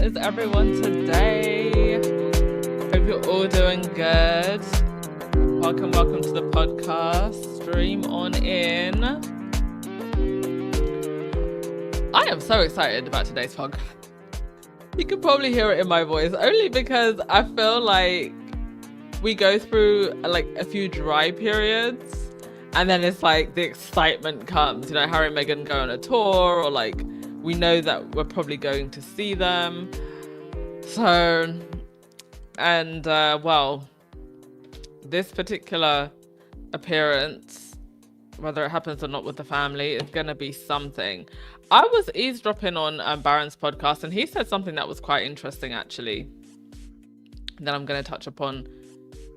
is everyone today? Hope you're all doing good. Welcome to the podcast. Stream on in. I am so excited about today's podcast. You can probably hear it in my voice, only because I feel like we go through like a few dry periods and then it's like the excitement comes. You know, Harry and Meghan go on a tour, or like we know that we're probably going to see them. So, and well, this particular appearance, whether it happens or not with the family, is going to be something. I was eavesdropping on Baron's podcast, and he said something that was quite interesting, actually, that I'm going to touch upon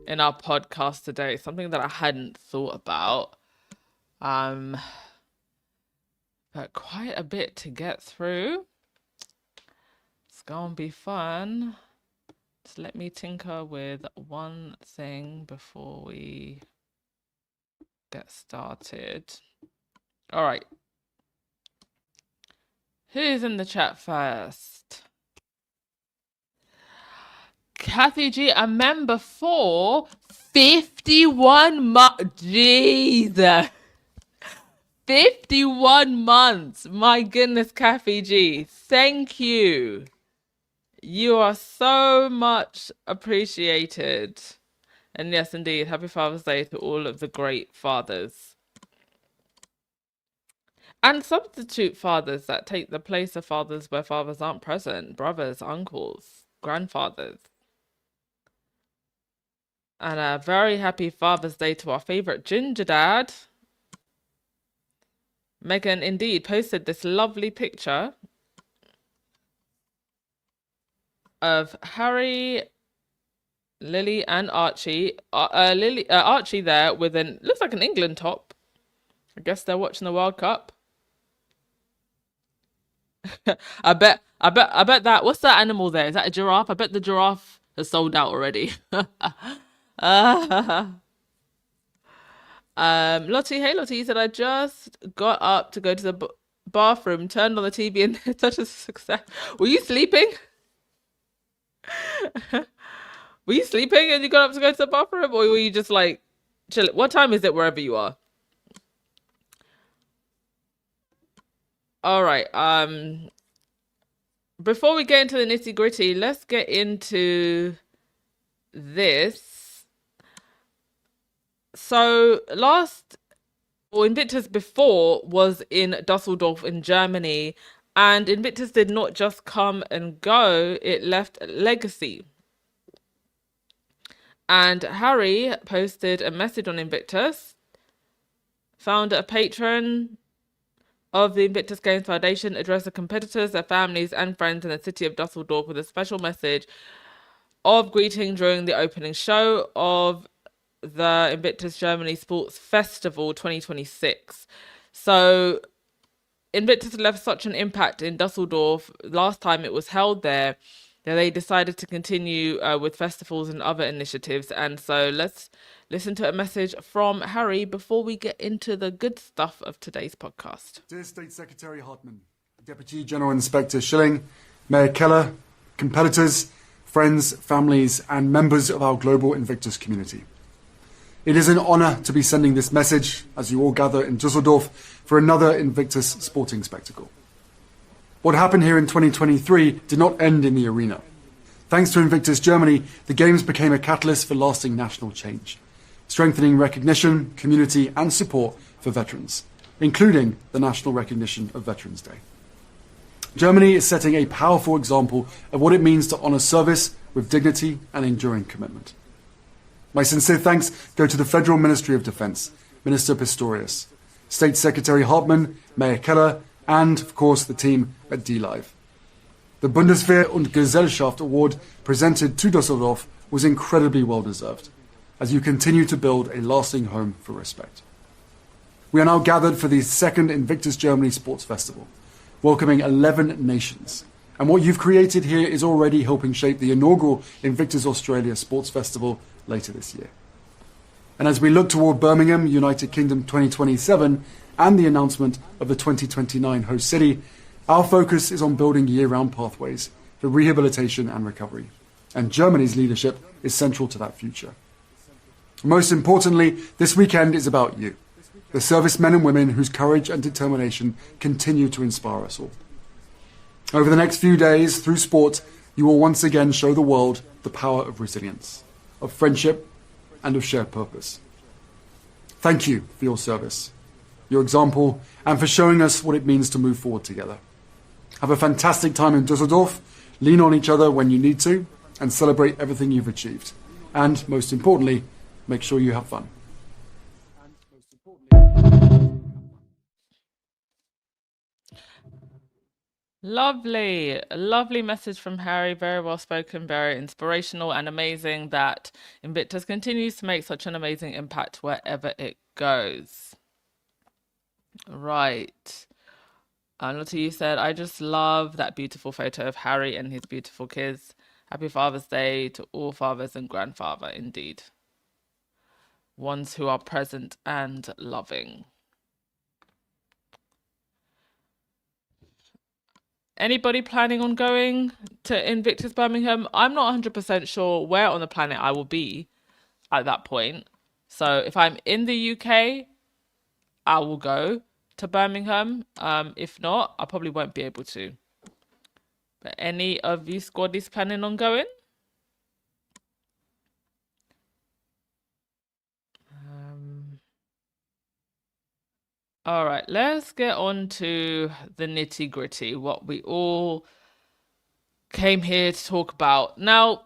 in our podcast today. Something that I hadn't thought about. But quite a bit to get through. It's going to be fun. Just let me tinker with one thing before we get started. All right. Who's in the chat first? Kathy G, a member for 51 months. Jesus. 51 months. My goodness, Kathy G. Thank you. You are so much appreciated. And yes, indeed, happy Father's Day to all of the great fathers. And substitute fathers that take the place of fathers where fathers aren't present. Brothers, uncles, grandfathers. And a very happy Father's Day to our favourite ginger dad. Meghan indeed posted this lovely picture of Harry, Lily and Archie. Archie there with an, looks like an England top. I guess they're watching the World Cup. I bet that, what's that animal there? Is that a giraffe? I bet the giraffe has sold out already. Lottie, hey Lottie, you said I just got up to go to the bathroom, turned on the TV, and it's such a success. Were you sleeping? Were you sleeping and you got up to go to the bathroom, or were you just like chilling? What time is it wherever you are? All right. Before we get into the nitty gritty, let's get into this. So Invictus before was in Dusseldorf in Germany, and Invictus did not just come and go, it left a legacy. And Harry posted a message on Invictus, found a patron of the Invictus Games Foundation, addressed the competitors, their families and friends in the city of Dusseldorf with a special message of greeting during the opening show of the Invictus Germany Sports Festival 2026. So Invictus left such an impact in Dusseldorf last time it was held there that they decided to continue with festivals and other initiatives. And so let's listen to a message from Harry before we get into the good stuff of today's podcast. Dear State Secretary Hartman, Deputy General Inspector Schilling, Mayor Keller, competitors, friends, families, and members of our global Invictus community. It is an honour to be sending this message as you all gather in Dusseldorf for another Invictus sporting spectacle. What happened here in 2023 did not end in the arena. Thanks to Invictus Germany, the Games became a catalyst for lasting national change, strengthening recognition, community and support for veterans, including the national recognition of Veterans Day. Germany is setting a powerful example of what it means to honour service with dignity and enduring commitment. My sincere thanks go to the Federal Ministry of Defence, Minister Pistorius, State Secretary Hartman, Mayor Keller, and, of course, the team at DLive. The Bundeswehr und Gesellschaft Award presented to Düsseldorf was incredibly well-deserved, as you continue to build a lasting home for respect. We are now gathered for the second Invictus Germany Sports Festival, welcoming 11 nations. And what you've created here is already helping shape the inaugural Invictus Australia Sports Festival later this year. And as we look toward Birmingham, United Kingdom 2027, and the announcement of the 2029 host city, our focus is on building year-round pathways for rehabilitation and recovery. And Germany's leadership is central to that future. Most importantly, this weekend is about you, the servicemen and women whose courage and determination continue to inspire us all. Over the next few days, through sport, you will once again show the world the power of resilience, of friendship, and of shared purpose. Thank you for your service, your example, and for showing us what it means to move forward together. Have a fantastic time in Düsseldorf, lean on each other when you need to, and celebrate everything you've achieved. And, most importantly, make sure you have fun. Lovely message from Harry. Very well spoken, very inspirational and amazing that Invictus continues to make such an amazing impact wherever it goes. Right. Lotte, you said, I just love that beautiful photo of Harry and his beautiful kids. Happy Father's Day to all fathers and grandfather, indeed. Ones who are present and loving. Anybody planning on going to Invictus Birmingham? I'm not 100% sure where on the planet I will be at that point. So if I'm in the UK, I will go to Birmingham. If not, I probably won't be able to. But any of you squaddies planning on going? All right, let's get on to the nitty gritty, what we all came here to talk about. Now,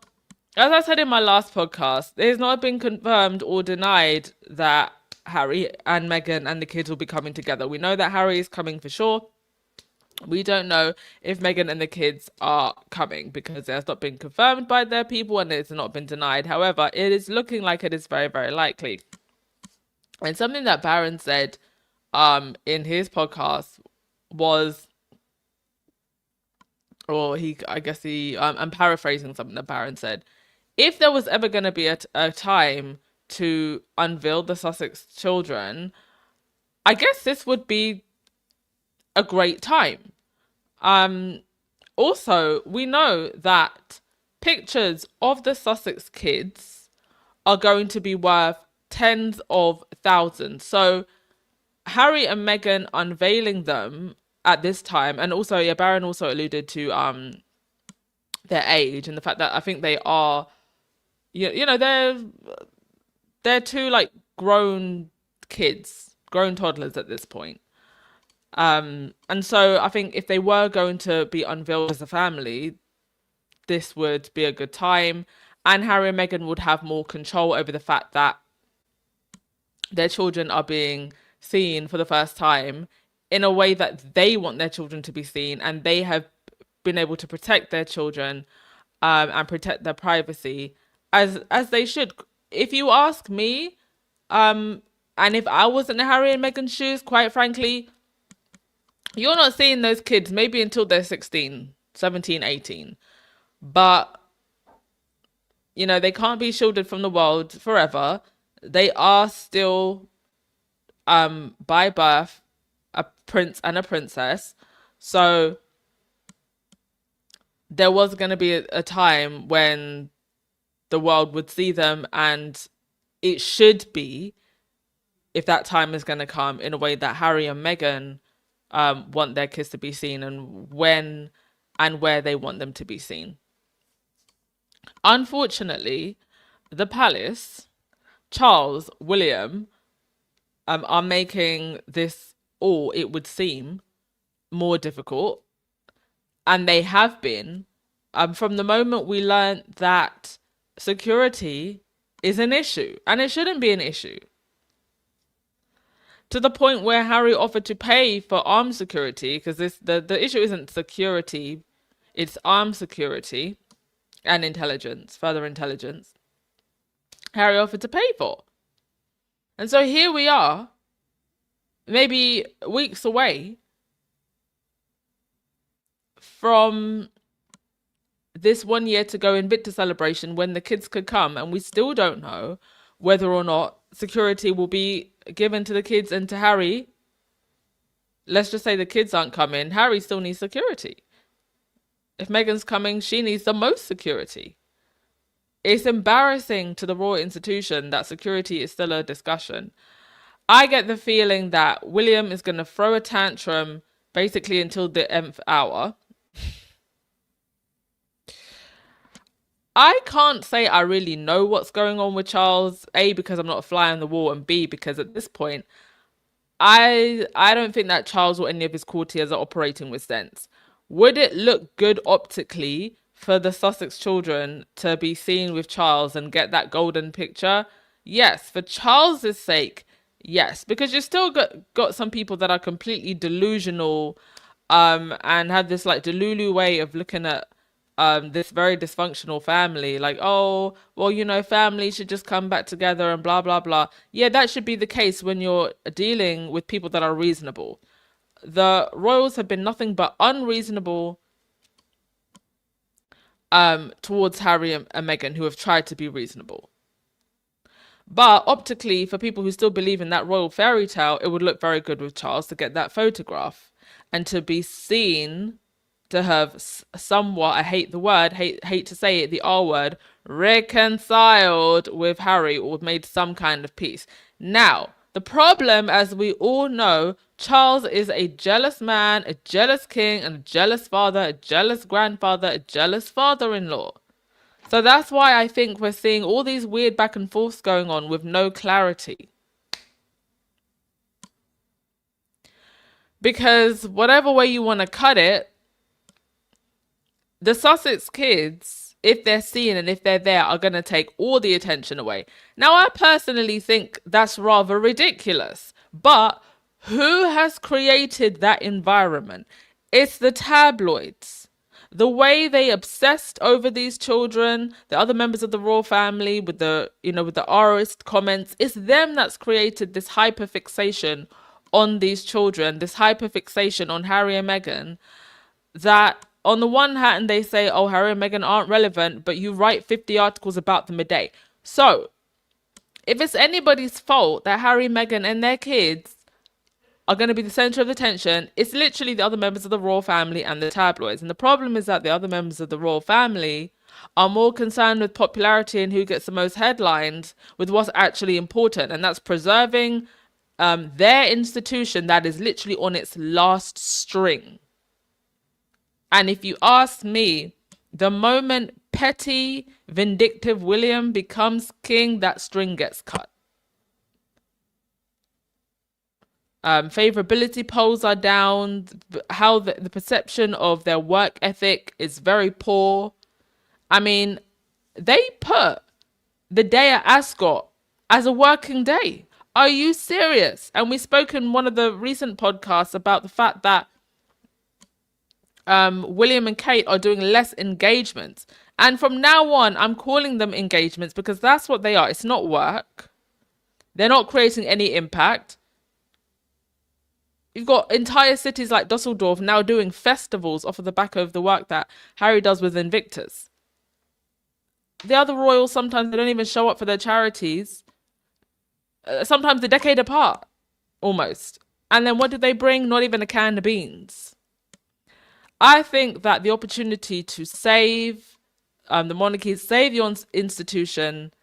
as I said in my last podcast, it has not been confirmed or denied that Harry and Meghan and the kids will be coming together. We know that Harry is coming for sure. We don't know if Meghan and the kids are coming because it has not been confirmed by their people and it's not been denied. However, it is looking like it is very, very likely. And something that Baron said in his podcast was, or I'm paraphrasing something that Baron said, if there was ever going to be a time to unveil the Sussex children, I guess this would be a great time. Also, we know that pictures of the Sussex kids are going to be worth tens of thousands. So Harry and Meghan unveiling them at this time, and also, Baron also alluded to their age and the fact that I think they are, they're two like grown kids, grown toddlers at this point. And so I think if they were going to be unveiled as a family, this would be a good time, and Harry and Meghan would have more control over the fact that their children are being seen for the first time in a way that they want their children to be seen, and they have been able to protect their children and protect their privacy as they should. If you ask me, and if I was in Harry and Meghan's shoes, quite frankly, you're not seeing those kids maybe until they're 16, 17, 18. But, they can't be shielded from the world forever. They are still, by birth, a prince and a princess. So there was going to be a time when the world would see them, and it should be, if that time is going to come, in a way that Harry and Meghan want their kids to be seen, and when and where they want them to be seen. Unfortunately, the palace, Charles, William, are making this all, it would seem, more difficult. And they have been, from the moment we learned that security is an issue, and it shouldn't be an issue. To the point where Harry offered to pay for armed security, because the issue isn't security, it's armed security and intelligence, further intelligence. Harry offered to pay for. And so here we are, maybe weeks away from this 1 year to go Invictus celebration when the kids could come, and we still don't know whether or not security will be given to the kids and to Harry. Let's just say the kids aren't coming. Harry still needs security. If Meghan's coming, she needs the most security. It's embarrassing to the royal institution that security is still a discussion. I get the feeling that William is going to throw a tantrum basically until the nth hour. I can't say I really know what's going on with Charles, A, because I'm not a fly on the wall, and B, because at this point, I don't think that Charles or any of his courtiers are operating with sense. Would it look good optically for the Sussex children to be seen with Charles and get that golden picture? Yes, for Charles's sake, yes, because you still got some people that are completely delusional and have this like delulu way of looking at this very dysfunctional family, like, oh, well, you know, family should just come back together and blah blah blah. Yeah, that should be the case when you're dealing with people that are reasonable. The royals have been nothing but unreasonable towards Harry and Meghan, who have tried to be reasonable. But optically, for people who still believe in that royal fairy tale, it would look very good with Charles to get that photograph and to be seen to have somewhat, I hate the word, hate to say it, the R word, reconciled with Harry or made some kind of peace. Now, the problem, as we all know, Charles is a jealous man, a jealous king, and a jealous father, a jealous grandfather, a jealous father-in-law. So that's why I think we're seeing all these weird back and forths going on with no clarity. Because whatever way you want to cut it, the Sussex kids, if they're seen and if they're there, are going to take all the attention away. Now, I personally think that's rather ridiculous. But who has created that environment? It's the tabloids. The way they obsessed over these children, the other members of the royal family with the, with the Rist comments, it's them that's created this hyperfixation on these children, this hyperfixation on Harry and Meghan, that on the one hand, they say, oh, Harry and Meghan aren't relevant, but you write 50 articles about them a day. So, if it's anybody's fault that Harry, Meghan, and their kids are going to be the center of attention, it's literally the other members of the royal family and the tabloids. And the problem is that the other members of the royal family are more concerned with popularity and who gets the most headlines with what's actually important. And that's preserving their institution that is literally on its last string. And if you ask me, the moment petty, vindictive William becomes king, that string gets cut. Favorability polls are down. How the perception of their work ethic is very poor. I mean, they put the day at Ascot as a working day. Are you serious? And we spoke in one of the recent podcasts about the fact that William and Kate are doing less engagements. And from now on, I'm calling them engagements because that's what they are. It's not work. They're not creating any impact. You've got entire cities like Dusseldorf now doing festivals off of the back of the work that Harry does with Invictus. The other royals, sometimes they don't even show up for their charities. Sometimes a decade apart, almost. And then what do they bring? Not even a can of beans. I think that the opportunity to save the monarchy, save your institution,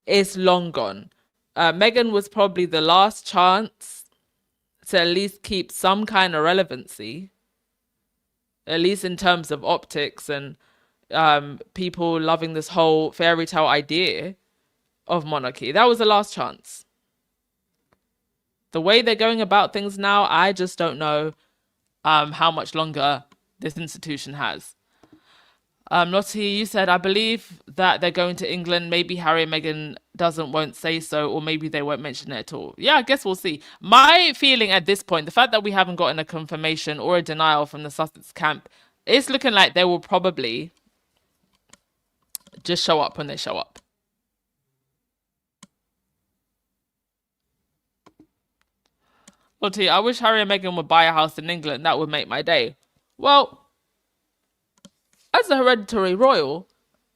is long gone. Meghan was probably the last chance to at least keep some kind of relevancy, at least in terms of optics and people loving this whole fairy tale idea of monarchy. That was the last chance. The way they're going about things now, I just don't know how much longer this institution has. Lottie, you said, I believe that they're going to England. Maybe Harry and Meghan won't say so, or maybe they won't mention it at all. Yeah, I guess we'll see. My feeling at this point, the fact that we haven't gotten a confirmation or a denial from the Sussex camp, it's looking like they will probably just show up when they show up. Lottie, I wish Harry and Meghan would buy a house in England. That would make my day. Well, as a hereditary royal,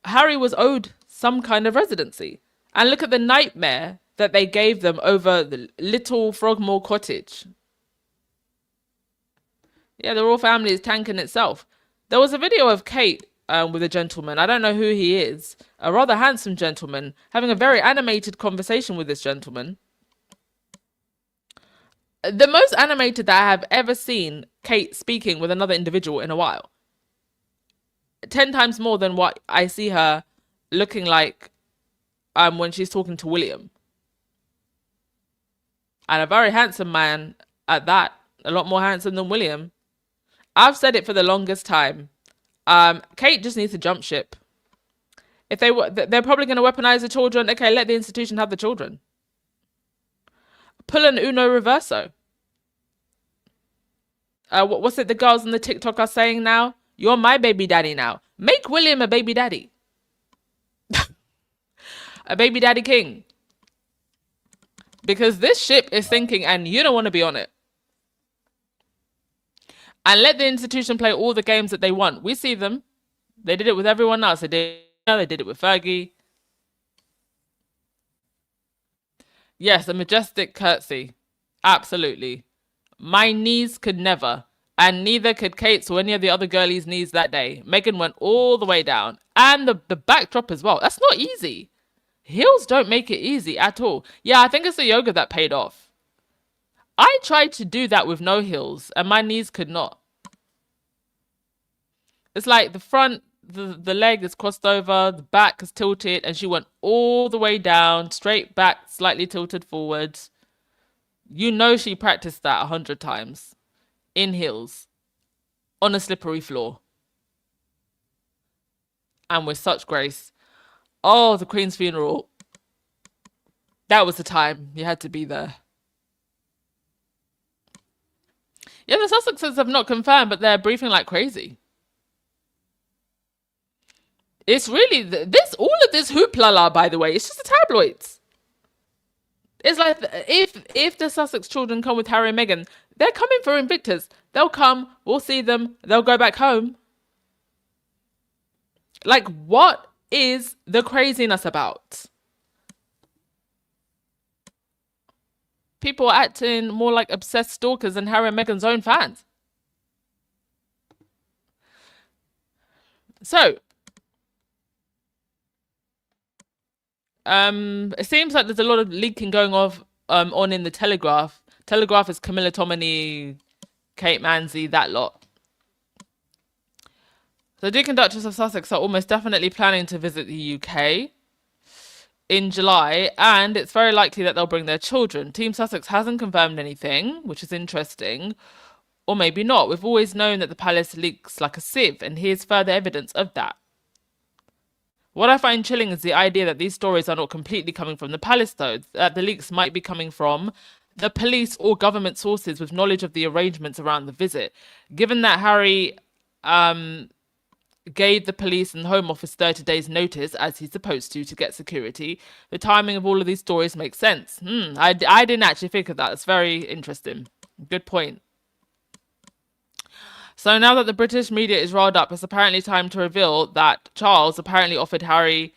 Harry was owed some kind of residency. And look at the nightmare that they gave them over the little Frogmore cottage. Yeah, the royal family is tanking itself. There was a video of Kate with a gentleman. I don't know who he is. A rather handsome gentleman having a very animated conversation with this gentleman. The most animated that I have ever seen Kate speaking with another individual in a while. 10 times more than what I see her looking like when she's talking to William. And a very handsome man at that. A lot more handsome than William. I've said it for the longest time. Kate just needs to jump ship. If they're probably going to weaponize the children. Okay, let the institution have the children. Pull an Uno Reverso. What's it the girls on the TikTok are saying now? You're my baby daddy now. Make William a baby daddy. A baby daddy king. Because this ship is sinking and you don't want to be on it. And let the institution play all the games that they want. We see them. They did it with everyone else. They did it with Fergie. Yes, a majestic curtsy. Absolutely. My knees could never. And neither could Kate's or any of the other girlies' knees that day. Megan went all the way down. And the backdrop as well. That's not easy. Heels don't make it easy at all. Yeah, I think it's the yoga that paid off. I tried to do that with no heels, and my knees could not. It's like the front, the leg is crossed over, the back is tilted, and she went all the way down, straight back, slightly tilted forwards. You know she practiced that 100 times. In heels. On a slippery floor. And with such grace. Oh, the Queen's funeral. That was the time. You had to be there. Yeah, the Sussexes have not confirmed, but they're briefing like crazy. It's really all of this hoopla, by the way. It's just the tabloids. It's like if the Sussex children come with Harry and Meghan, they're coming for Invictus. They'll come. We'll see them. They'll go back home. Like, what is the craziness about? People are acting more like obsessed stalkers than Harry and Meghan's own fans. So, it seems like there's a lot of leaking going on in the Telegraph. Telegraph is Camilla Tominey, Kate Manzi, that lot. The Duke and Duchess of Sussex are almost definitely planning to visit the UK in July, and it's very likely that they'll bring their children. Team Sussex hasn't confirmed anything, which is interesting, or maybe not. We've always known that the palace leaks like a sieve, and here's further evidence of that. What I find chilling is the idea that these stories are not completely coming from the palace, though, that the leaks might be coming from the police or government sources with knowledge of the arrangements around the visit. Given that Harry gave the police and Home Office 30 days notice, as he's supposed to get security, the timing of all of these stories makes sense. I didn't actually think of that. It's very interesting. Good point. So now that the British media is riled up, it's apparently time to reveal that Charles apparently offered Harry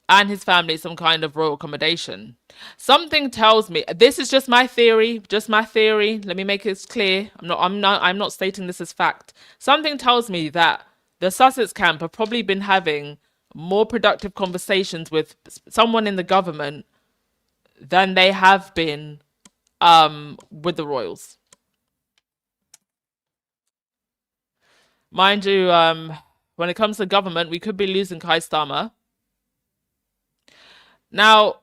and his family some kind of royal accommodation. Something tells me, this is just my theory, let me make it clear. I'm not stating this as fact. Something tells me that the Sussex camp have probably been having more productive conversations with someone in the government than they have been with the royals. Mind you, when it comes to government, we could be losing Keir Starmer. Now,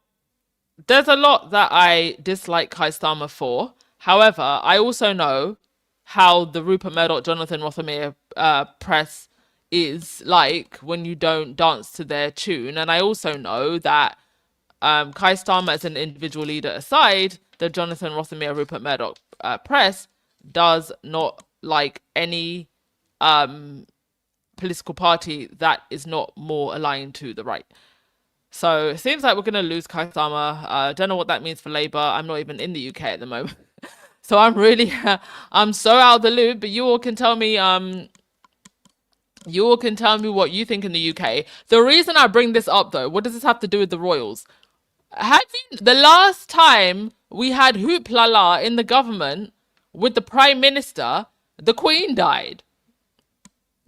there's a lot that I dislike Keir Starmer for. However, I also know how the Rupert Murdoch, Jonathan Rothermere press is like when you don't dance to their tune. And I also know that Keir Starmer as an individual leader aside, the Jonathan Rothermere, Rupert Murdoch press does not like any political party that is not more aligned to the right. So it seems like we're going to lose Keir Starmer. I don't know what that means for Labour. I'm not even in the UK at the moment. So I'm really, I'm so out of the loop, but you all can tell me what you think in the UK. The reason I bring this up though, what does this have to do with the royals? The last time we had hoopla in the government with the Prime Minister, the Queen died.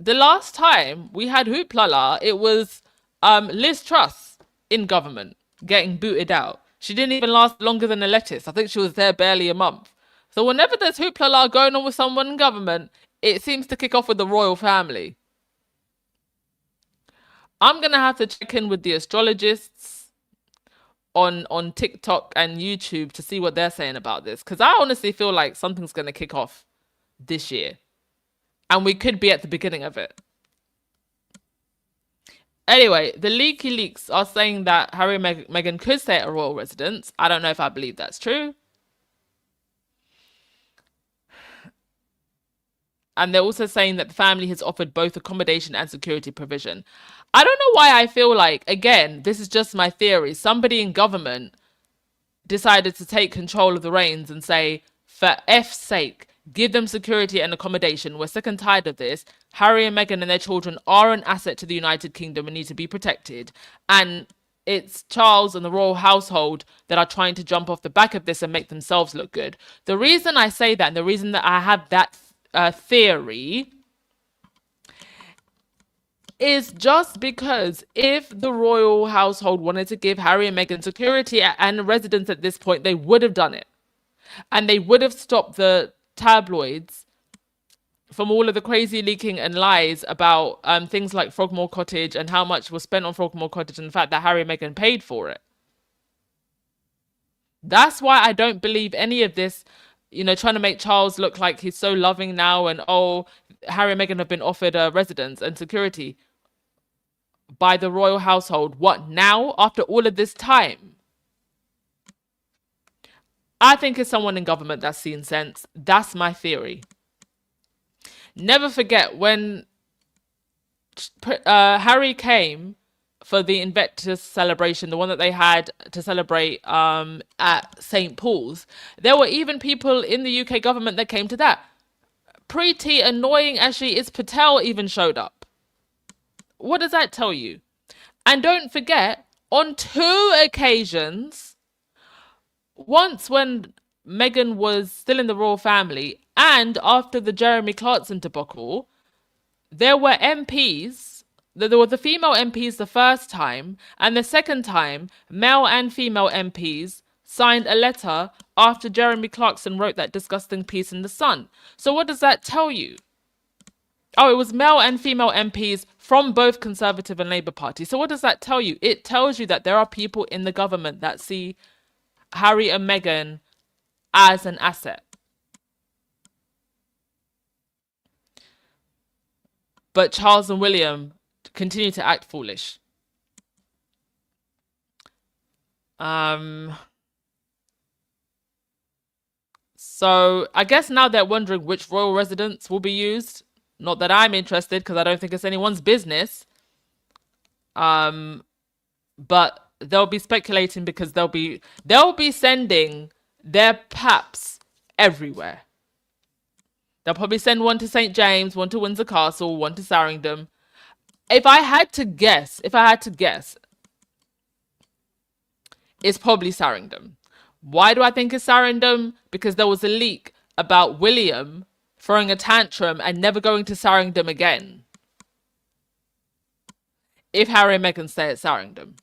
the last time we had hoopla, it was Liz Truss in government getting booted out. She didn't even last longer than a lettuce. I think she was there barely a month. So whenever there's hoopla going on with someone in government, it seems to kick off with the royal family. I'm going to have to check in with the astrologists on TikTok and YouTube to see what they're saying about this. Because I honestly feel like something's going to kick off this year. And we could be at the beginning of it. Anyway, the leaky leaks are saying that Harry and Meghan could stay at a royal residence. I don't know if I believe that's true. And they're also saying that the family has offered both accommodation and security provision. I don't know why I feel like, again, this is just my theory. Somebody in government decided to take control of the reins and say, for F's sake, give them security and accommodation. We're sick and tired of this. Harry and Meghan and their children are an asset to the United Kingdom and need to be protected. And it's Charles and the royal household that are trying to jump off the back of this and make themselves look good. The reason I say that and the reason that I have that theory is just because if the royal household wanted to give Harry and Meghan security and residence at this point, they would have done it. And they would have stopped the tabloids from all of the crazy leaking and lies about things like Frogmore Cottage and how much was spent on Frogmore Cottage and the fact that Harry and Meghan paid for it. That's why I don't believe any of this, trying to make Charles look like he's so loving now and, oh, Harry and Meghan have been offered a residence and security by the royal household. What, now? After all of this time? I think it's someone in government that's seen sense. That's my theory. Never forget when Harry came for the Invictus celebration, the one that they had to celebrate at St. Paul's, there were even people in the UK government that came to that. Pretty annoying as she is, Patel even showed up. What does that tell you? And don't forget, on 2 occasions, once when Meghan was still in the royal family and after the Jeremy Clarkson debacle, there were MPs, there were the female MPs the first time, and the second time, male and female MPs signed a letter after Jeremy Clarkson wrote that disgusting piece in The Sun. So what does that tell you? Oh, it was male and female MPs from both Conservative and Labour Party. So what does that tell you? It tells you that there are people in the government that see Harry and Meghan as an asset. But Charles and William continue to act foolish. So I guess now they're wondering which royal residence will be used. Not that I'm interested, because I don't think it's anyone's business. But they'll be speculating because they'll be sending their paps everywhere. They'll probably send one to St. James, one to Windsor Castle, one to Sarrington. If I had to guess, it's probably Sarrington. Why do I think it's Sarrington? Because there was a leak about William throwing a tantrum and never going to Sarrington again. If Harry and Meghan stay at Sarrington.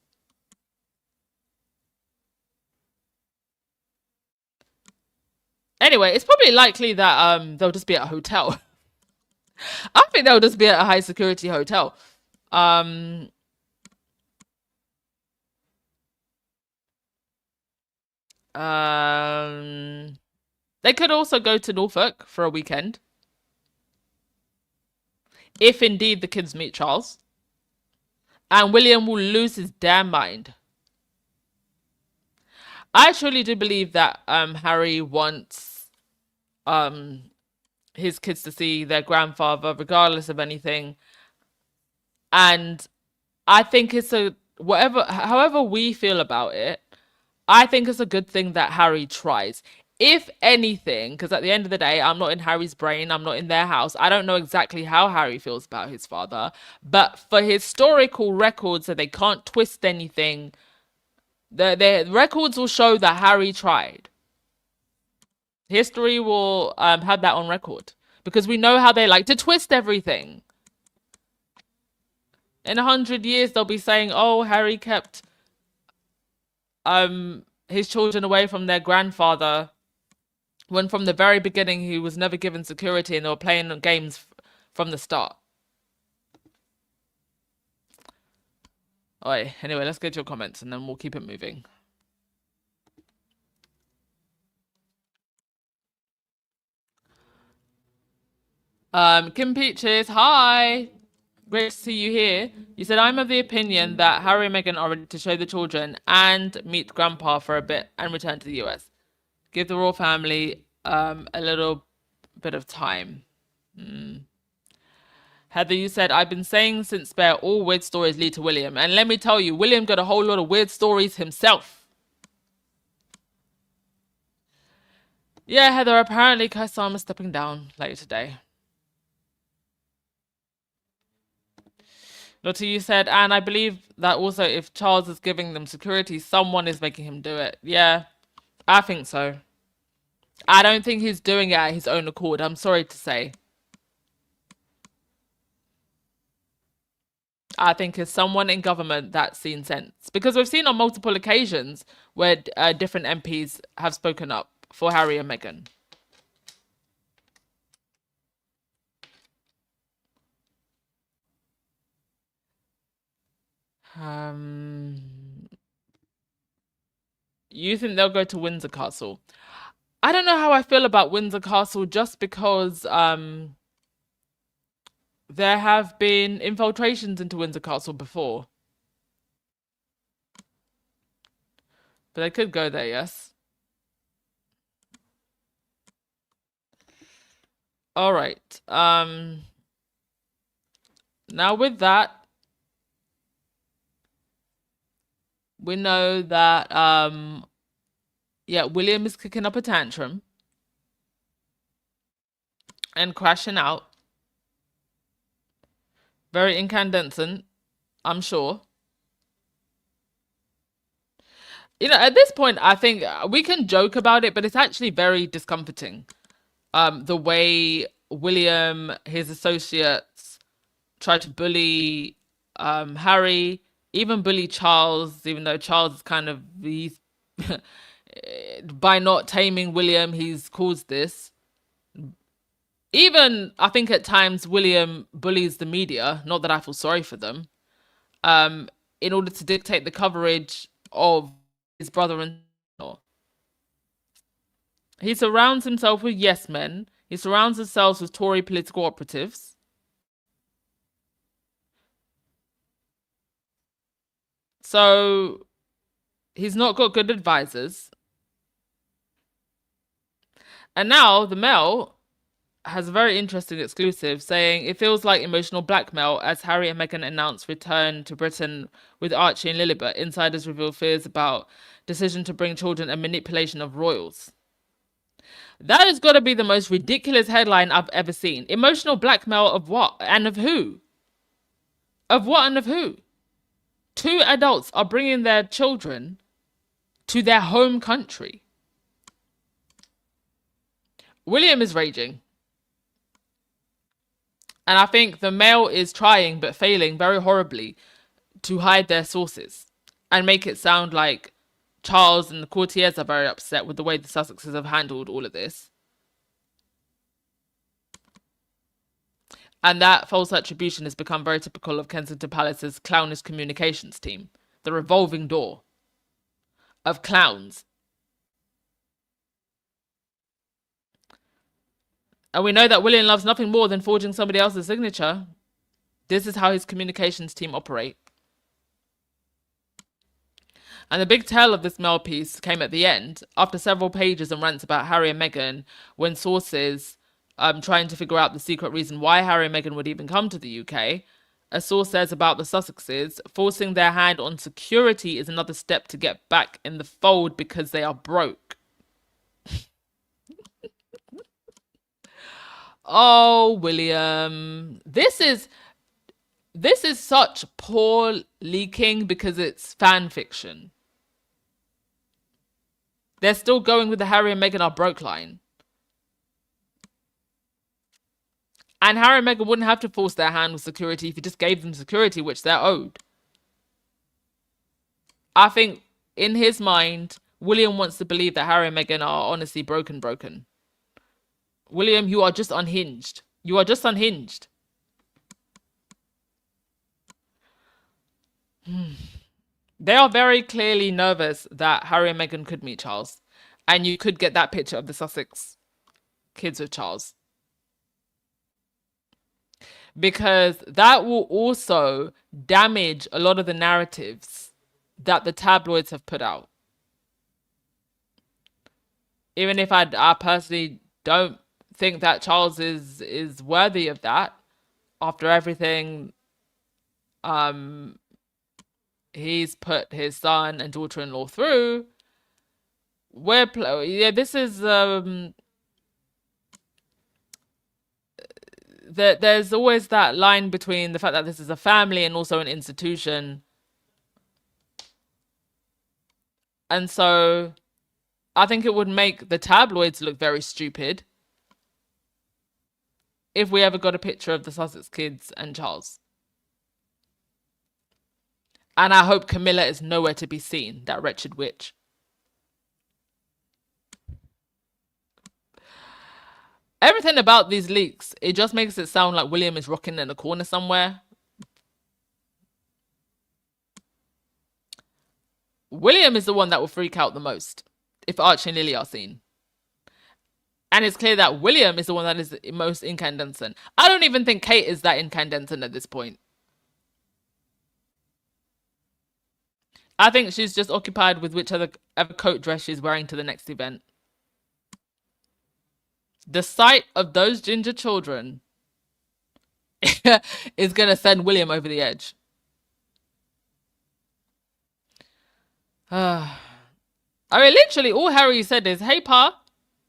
Anyway, it's probably likely that they'll just be at a hotel. I think they'll just be at a high security hotel. They could also go to Norfolk for a weekend. If indeed the kids meet Charles. And William will lose his damn mind. I truly do believe that Harry wants his kids to see their grandfather regardless of anything. And I think it's however we feel about it, I think it's a good thing that Harry tries. If anything, because at the end of the day, I'm not in Harry's brain, I'm not in their house. I don't know exactly how Harry feels about his father. But for historical records, so they can't twist anything, the records will show that Harry tried. History will have that on record. Because we know how they like to twist everything. In 100 years, they'll be saying, "Oh, Harry kept his children away from their grandfather, when from the very beginning he was never given security and they were playing games from the start." Alright, anyway, let's get to your comments and then we'll keep it moving. Kim Peaches, hi! Great to see you here. You said, "I'm of the opinion that Harry and Meghan are ready to show the children and meet Grandpa for a bit and return to the US. Give the royal family a little bit of time." Heather, you said, "I've been saying since Bear, all weird stories lead to William." And let me tell you, William got a whole lot of weird stories himself. Yeah, Heather, apparently Keir Starmer's stepping down later today. Lotte, you said, "And I believe that also if Charles is giving them security, someone is making him do it." Yeah, I think so. I don't think he's doing it at his own accord, I'm sorry to say. I think it's someone in government that's seen sense. Because we've seen on multiple occasions where different MPs have spoken up for Harry and Meghan. You think they'll go to Windsor Castle? I don't know how I feel about Windsor Castle just because there have been infiltrations into Windsor Castle before. But they could go there, yes. All right. Now with that, we know that yeah, William is kicking up a tantrum and crashing out. Very incandescent, I'm sure. You know, at this point, I think we can joke about it, but it's actually very discomforting. The way William, his associates, try to bully Harry, even bully Charles, even though Charles is kind of, he's by not taming William, he's caused this. Even, I think at times, William bullies the media, not that I feel sorry for them, in order to dictate the coverage of his brother-in-law. He surrounds himself with yes men. He surrounds himself with Tory political operatives. So he's not got good advisors. And now the Mail has a very interesting exclusive saying it feels like emotional blackmail as Harry and Meghan announce return to Britain with Archie and Lilibet. Insiders reveal fears about decision to bring children and manipulation of royals. That has got to be the most ridiculous headline I've ever seen. Emotional blackmail of what and of who? Of what and of who? Two adults are bringing their children to their home country. William is raging. And I think the Mail is trying but failing very horribly to hide their sources and make it sound like Charles and the courtiers are very upset with the way the Sussexes have handled all of this. And that false attribution has become very typical of Kensington Palace's clownish communications team. The revolving door of clowns. And we know that Willian loves nothing more than forging somebody else's signature. This is how his communications team operate. And the big tell of this Mail piece came at the end, after several pages and rants about Harry and Meghan, when sources trying to figure out the secret reason why Harry and Meghan would even come to the UK. A source says about the Sussexes, forcing their hand on security is another step to get back in the fold because they are broke. Oh, William. This is such poor leaking because it's fan fiction. They're still going with the Harry and Meghan are broke line. And Harry and Meghan wouldn't have to force their hand with security if you just gave them security, which they're owed. I think in his mind, William wants to believe that Harry and Meghan are honestly broken. William, you are just unhinged. You are just unhinged. They are very clearly nervous that Harry and Meghan could meet Charles. And you could get that picture of the Sussex kids with Charles. Because that will also damage a lot of the narratives that the tabloids have put out. Even if I personally don't think that Charles is worthy of that after everything he's put his son and daughter-in-law through. This is there's always that line between the fact that this is a family and also an institution. And so I think it would make the tabloids look very stupid if we ever got a picture of the Sussex kids and Charles. And I hope Camilla is nowhere to be seen, that wretched witch. Everything about these leaks, it just makes it sound like William is rocking in a corner somewhere. William is the one that will freak out the most if Archie and Lily are seen. And it's clear that William is the one that is the most incandescent. I don't even think Kate is that incandescent at this point. I think she's just occupied with whichever coat dress she's wearing to the next event. The sight of those ginger children is going to send William over the edge. I mean, literally all Harry said is, "Hey, Pa,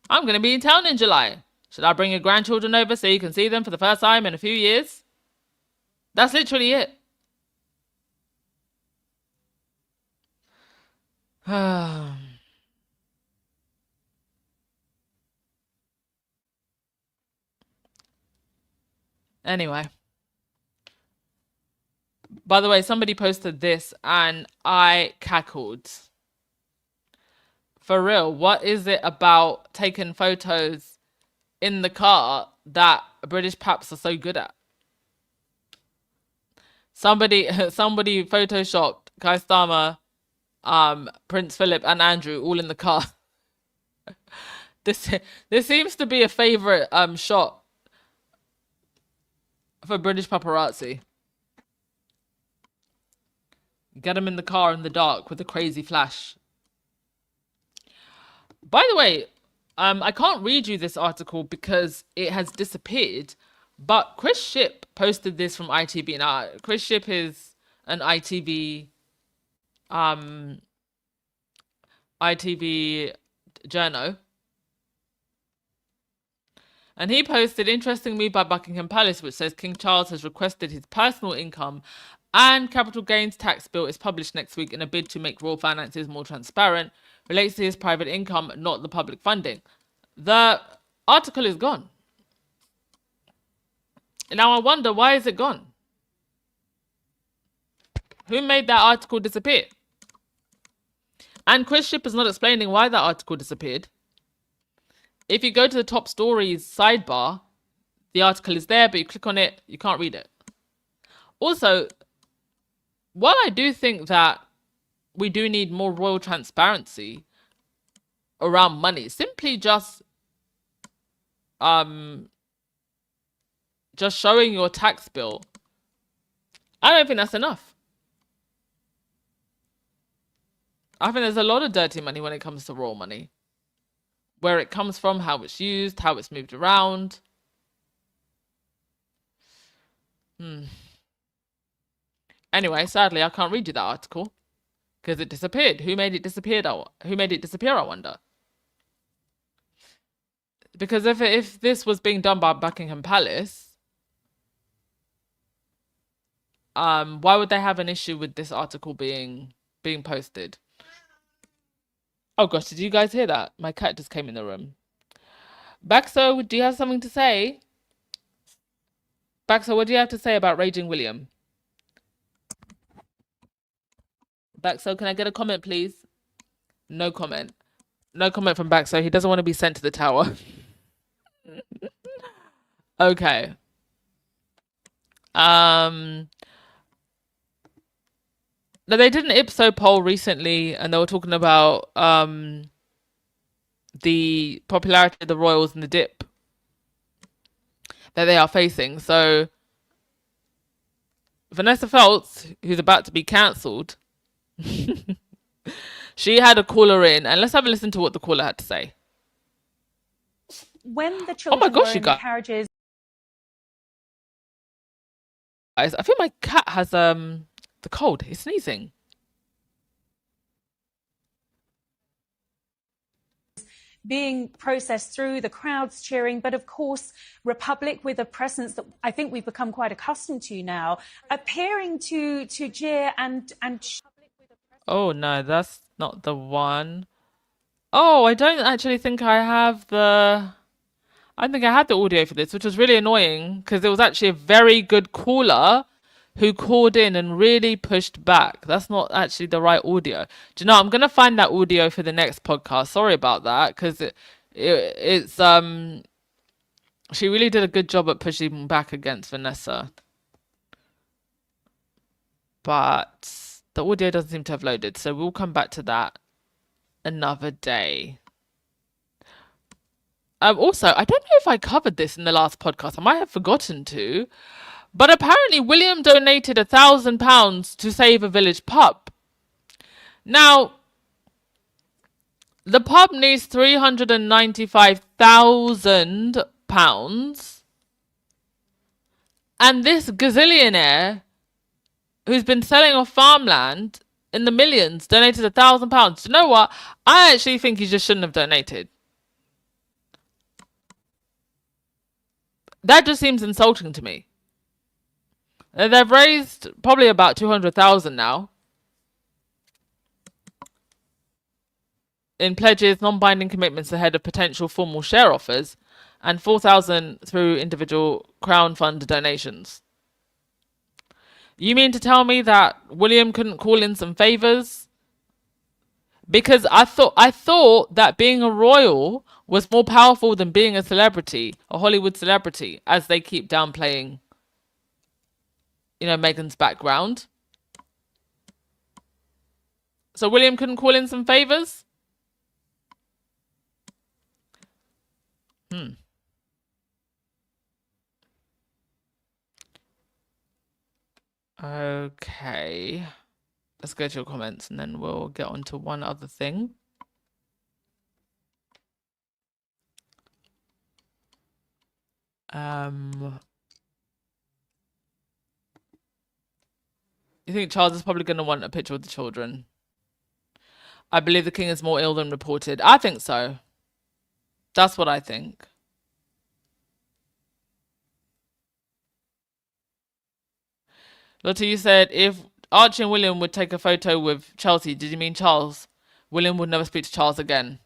I'm going to be in town in July. Should I bring your grandchildren over so you can see them for the first time in a few years?" That's literally it. Anyway. By the way, somebody posted this and I cackled. For real, what is it about taking photos in the car that British paps are so good at? Somebody photoshopped Kai Starmer, Prince Philip and Andrew all in the car. This seems to be a favorite shot for British paparazzi. Get them in the car in the dark with a crazy flash. By the way, I can't read you this article because it has disappeared, but Chris Shipp posted this from ITV. Now, Chris Shipp is an ITV journo. And he posted, "Interesting move by Buckingham Palace, which says King Charles has requested his personal income and capital gains tax bill is published next week in a bid to make royal finances more transparent. Relates to his private income, not the public funding." The article is gone. Now I wonder, why is it gone? Who made that article disappear? And Chris Shipp is not explaining why that article disappeared. If you go to the top stories sidebar, the article is there, but you click on it, you can't read it. Also, while I do think that we do need more royal transparency around money, simply just showing your tax bill, I don't think that's enough. I think there's a lot of dirty money when it comes to royal money. Where it comes from, how it's used, how it's moved around. Anyway, sadly, I can't read you that article because it disappeared. Who made it disappear? Who made it disappear, I wonder. Because if this was being done by Buckingham Palace, why would they have an issue with this article being posted? Oh gosh, did you guys hear that? My cat just came in the room. Baxo, do you have something to say? Baxter, what do you have to say about Raging William? Baxter, can I get a comment, please? No comment. No comment from Baxter. He doesn't want to be sent to the tower. Okay. Now they did an Ipso poll recently, and they were talking about the popularity of the royals and the dip that they are facing. So Vanessa Feltz, who's about to be cancelled, she had a caller in, and let's have a listen to what the caller had to say. When the Oh children my gosh, were you in the guys! carriages, I feel my cat has the cold. He's sneezing. being processed through, the crowds cheering, but of course, Republic, with a presence that I think we've become quite accustomed to now, appearing to jeer and Oh no, that's not the one. Oh, I don't actually think I have the... I think I had the audio for this, which was really annoying because it was actually a very good caller who called in and really pushed back. That's not actually the right audio. Do you know, I'm going to find that audio for the next podcast. Sorry about that, because it's she really did a good job at pushing back against Vanessa. But the audio doesn't seem to have loaded, so we'll come back to that another day. Also, I don't know if I covered this in the last podcast. I might have forgotten to. But apparently William donated £1,000 to save a village pub. Now, the pub needs £395,000. And this gazillionaire, who's been selling off farmland in the millions, donated £1,000. You know what? I actually think he just shouldn't have donated. That just seems insulting to me. They've raised probably about 200,000 now in pledges, non-binding commitments ahead of potential formal share offers, and 4,000 through individual Crown Fund donations. You mean to tell me that William couldn't call in some favours? Because I thought that being a royal was more powerful than being a celebrity, a Hollywood celebrity, as they keep downplaying, you know, Meghan's background. So William couldn't call in some favours? Okay. Let's go to your comments and then we'll get on to one other thing. You think Charles is probably going to want a picture with the children? I believe the king is more ill than reported. I think so. That's what I think. Lotte, you said if Archie and William would take a photo with Chelsea, did you mean Charles? William would never speak to Charles again.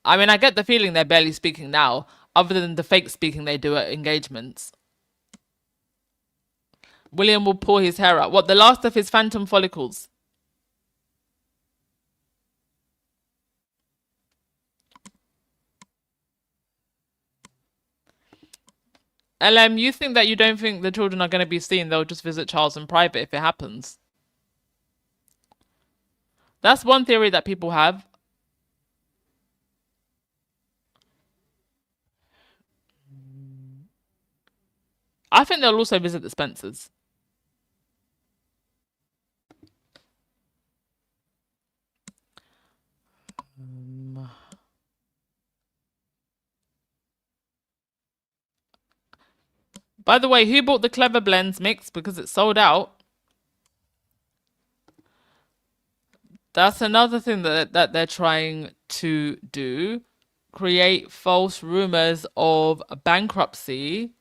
I mean, I get the feeling they're barely speaking now, other than the fake speaking they do at engagements. William will pull his hair out. What, the last of his phantom follicles? LM, you think that you don't think the children are going to be seen? They'll just visit Charles in private if it happens. That's one theory that people have. I think they'll also visit the Spencers. By the way, who bought the Clever Blends mix? Because it's sold out. That's another thing that they're trying to do. Create false rumors of bankruptcy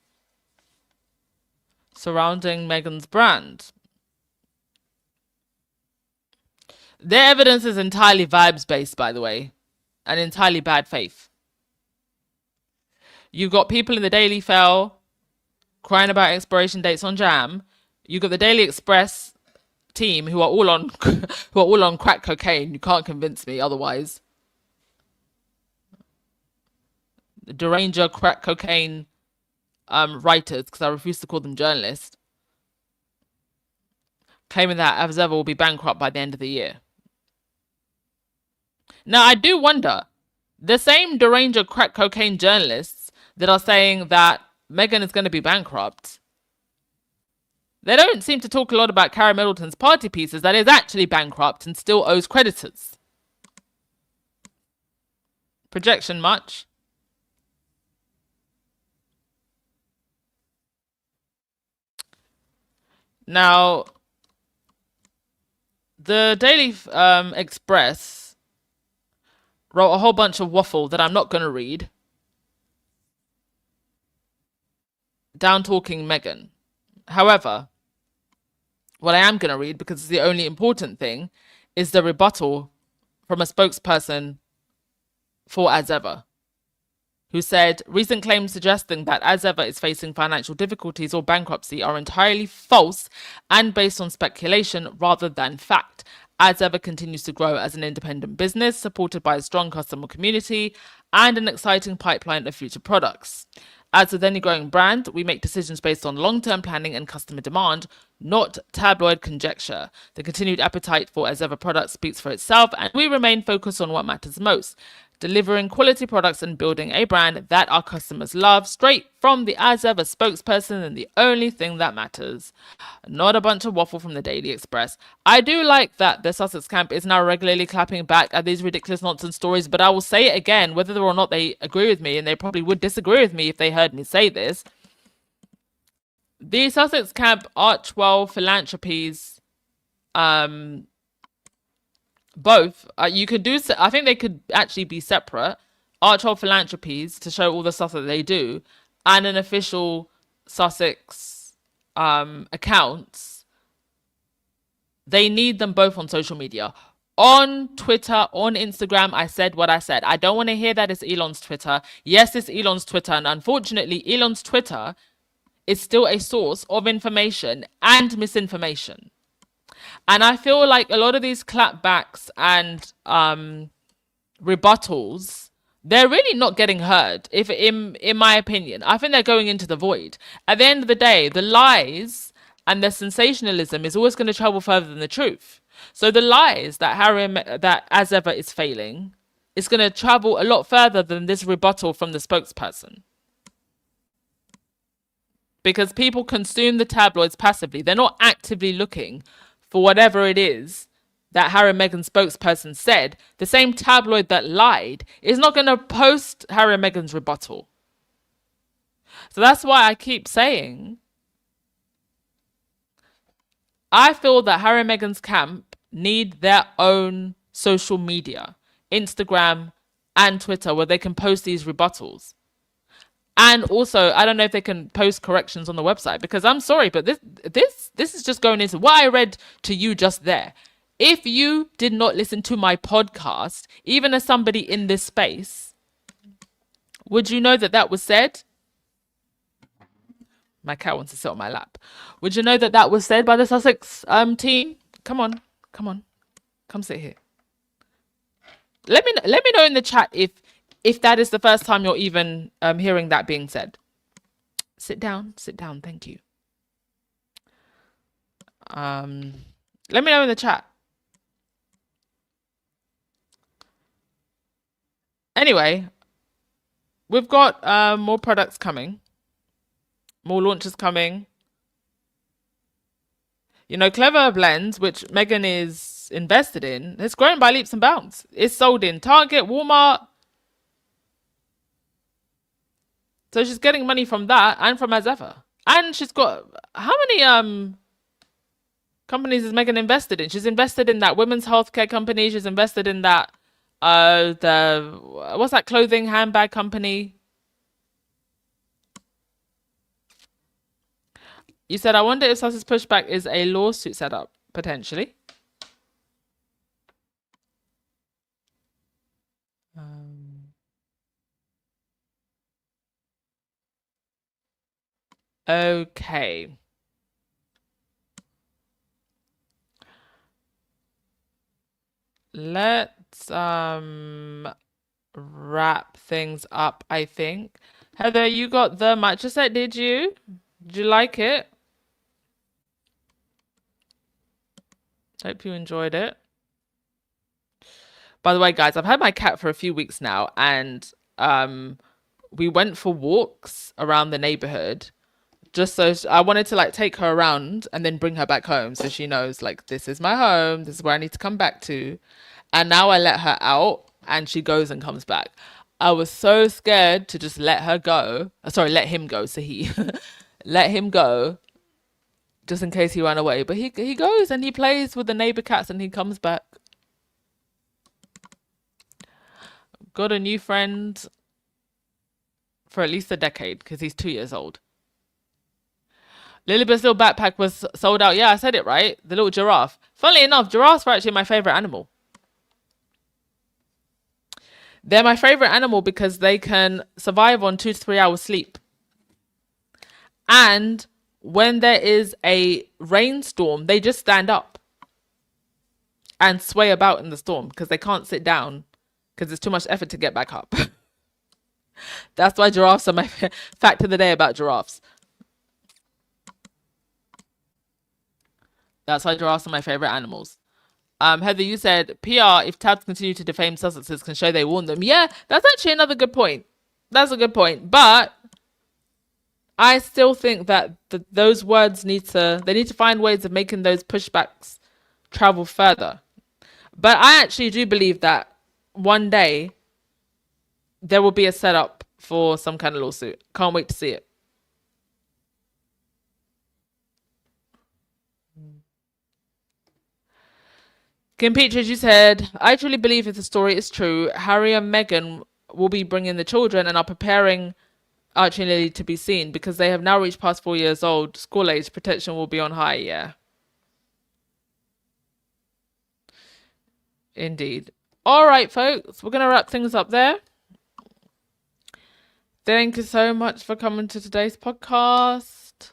surrounding Meghan's brand. Their evidence is entirely vibes-based, by the way, and entirely bad faith. You've got people in the Daily Mail crying about expiration dates on Jam. You got the Daily Express team who are all on who are all on crack cocaine. You can't convince me otherwise. The deranger crack cocaine writers, because I refuse to call them journalists, claiming that As Ever will be bankrupt by the end of the year. Now, I do wonder, the same deranger crack cocaine journalists that are saying that Meghan is going to be bankrupt, they don't seem to talk a lot about Cara Middleton's party pieces that is actually bankrupt and still owes creditors. Projection much? Now, the Daily Express wrote a whole bunch of waffle that I'm not going to read, down talking Meghan. However, what I am going to read, because it's the only important thing, is the rebuttal from a spokesperson for As Ever, who said recent claims suggesting that As Ever is facing financial difficulties or bankruptcy are entirely false and based on speculation rather than fact. As Ever continues to grow as an independent business, supported by a strong customer community and an exciting pipeline of future products. As with any growing brand, we make decisions based on long-term planning and customer demand, not tabloid conjecture. The continued appetite for As Ever products speaks for itself, and we remain focused on what matters most: delivering quality products and building a brand that our customers love, straight from the As Ever spokesperson, and the only thing that matters. Not a bunch of waffle from the Daily Express. I do like that the Sussex camp is now regularly clapping back at these ridiculous nonsense stories, but I will say it again, whether or not they agree with me, and they probably would disagree with me if they heard me say this. The Sussex camp Archwell philanthropies, both, you could do, I think they could actually be separate. Archwell philanthropies to show all the stuff that they do, and an official Sussex accounts. They need them both on social media. On Twitter, on Instagram, I said what I said. I don't want to hear that it's Elon's Twitter. Yes, it's Elon's Twitter, and unfortunately, Elon's Twitter is still a source of information and misinformation. And I feel like a lot of these clapbacks and rebuttals, they're really not getting heard, if in my opinion. I think they're going into the void. At the end of the day, the lies and the sensationalism is always going to travel further than the truth. So the lies that As Ever is failing is going to travel a lot further than this rebuttal from the spokesperson. Because people consume the tabloids passively. They're not actively looking for whatever it is that Harry and Meghan's spokesperson said. The same tabloid that lied is not going to post Harry and Meghan's rebuttal. So that's why I keep saying, I feel that Harry and Meghan's camp need their own social media, Instagram and Twitter, where they can post these rebuttals. And also, I don't know if they can post corrections on the website, because I'm sorry, but this is just going into what I read to you just there. If you did not listen to my podcast, even as somebody in this space, would you know that that was said? My cat wants to sit on my lap. Would you know that that was said by the Sussex team? Come on, come sit here. Let me know in the chat if that is the first time you're even hearing that being said. Sit down, thank you. Let me know in the chat. Anyway, we've got more products coming. More launches coming. You know, Clever Blends, which Meghan is invested in, it's grown by leaps and bounds. It's sold in Target, Walmart. So she's getting money from that and from As Ever. And she's got, how many companies is Meghan invested in? She's invested in that women's healthcare company. She's invested in that, what's that clothing handbag company? You said, I wonder if Sussex pushback is a lawsuit setup, potentially. Okay. Let's wrap things up, I think. Heather, you got the matcha set, did you? Did you like it? Hope you enjoyed it. By the way, guys, I've had my cat for a few weeks now, and we went for walks around the neighborhood just so I wanted to like take her around and then bring her back home so she knows like this is my home, this is where I need to come back to. And now I let her out and she goes and comes back. I was so scared to just let her go. Sorry, let him go. So he let him go just in case he ran away. But he goes and he plays with the neighbor cats and he comes back. Got a new friend for at least a decade because he's 2 years old. Lilibet's little backpack was sold out. Yeah, I said it right. The little giraffe. Funnily enough, giraffes are actually my favorite animal. They're my favorite animal because they can survive on 2 to 3 hours sleep. And when there is a rainstorm, they just stand up and sway about in the storm because they can't sit down because it's too much effort to get back up. That's why giraffes are my fact of the day about giraffes. That's why giraffes are my favorite animals. Heather, you said PR, if tabs continue to defame Sussexes, can show they warned them. Yeah, that's actually another good point. That's a good point. But I still think that those words need to find ways of making those pushbacks travel further. But I actually do believe that one day there will be a setup for some kind of lawsuit. Can't wait to see it. Kim Peaches, you said, I truly believe if the story is true, Harry and Meghan will be bringing the children and are preparing Archie and Lily to be seen because they have now reached past 4 years old. School age protection will be on high, yeah. Indeed. All right, folks, we're going to wrap things up there. Thank you so much for coming to today's podcast.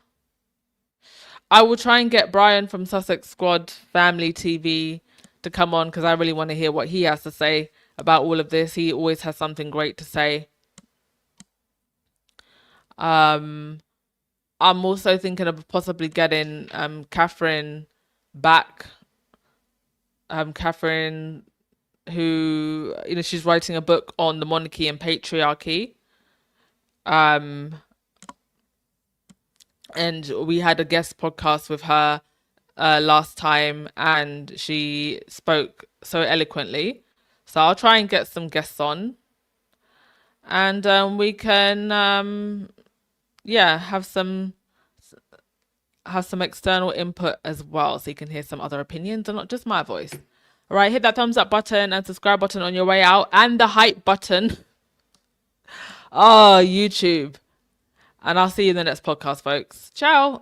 I will try and get Brian from Sussex Squad Family TV to come on because I really want to hear what he has to say about all of this. He always has something great to say. I'm also thinking of possibly getting Catherine back. Catherine, who she's writing a book on the monarchy and patriarchy. And we had a guest podcast with her last time and she spoke so eloquently. So I'll try and get some guests on and we can have some external input as well so you can hear some other opinions and not just my voice. All right, hit that thumbs up button and subscribe button on your way out and the hype button. Oh, YouTube. And I'll see you in the next podcast, folks. Ciao.